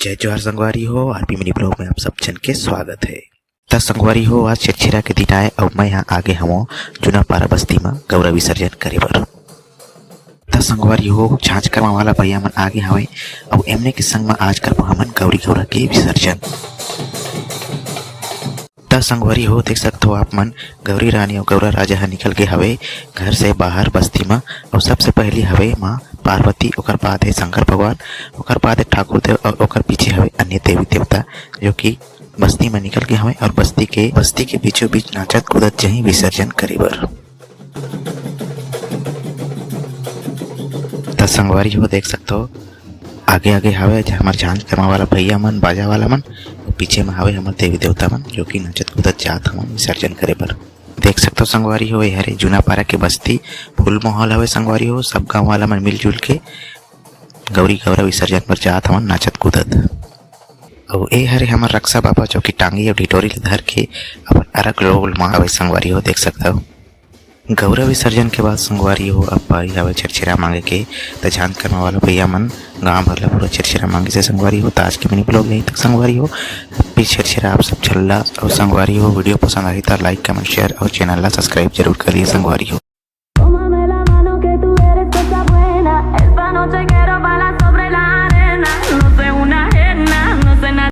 जय जोहार संगवारी हो। आरपी मिनी ब्लॉग में आप सब जन के स्वागत है। त संगवारी हो, आज छेरछेरा के दिन आए और मैं यहाँ आगे हूँ जूना पारा बस्ती में गौरा विसर्जन करे बर। त संगवारी हो, झांझ करवा वाला भैया मन आगे हवे और एमने के संग में आज करबो हमन गौरी गौरा के विसर्जन। त संगवारी हो, देख सकते हो आप मन गौरी रानी और गौरा राजा ह निकल के हवे घर से बाहर बस्ती में। और सबसे पहली हवे माँ पार्वती, ओकर बाद है शंकर भगवान, ओकर बाद है ठाकुर देव और ओकर पीछे हवे अन्य देवी देवता जो कि बस्ती में निकल के हवे और बस्ती के बीचों बीच नाचत कूदत जही विसर्जन करे बर। त संगवारी हो, देख सकते हो आगे आगे हवे हमार झांझ करवा वाला भैया मन, बाजा वाला मन, और पीछे में हवे हमार देवी देवता मन जो कि नाचत कूदत जात हमन विसर्जन करे बर। देख सकते हो संगवारी हो, ये हरे जूना पारा के बस्ती फुल माहौल हवे संगवारी हो। सब गांव वाला मन मिलजुल के गौरी गौरा विसर्जन पर जात हमन नाचत कूदत। और ए हरे हमार रक्षा बाबा जो कि टांगी और ढिटोरी धर के अपन अरग रोल माँ हवे संगवारी हो। देख सकते हो गौरा विसर्जन के बाद संगवारी हो अब बारी हवे छेरछेरा मांगे के। त झांझ करने वाला भैया मन गाँव भर ला पूरा छेरछेरा मांगे से संगवारी हो। त आज के मिनी ब्लॉग यहीं तक संगवारी हो। भी छेरछेरा आप सब चल रहा और संगवारी हो वीडियो पसंद आई तो लाइक कमेंट शेयर और चैनल ला सब्सक्राइब जरूर करिए संगवारी हो।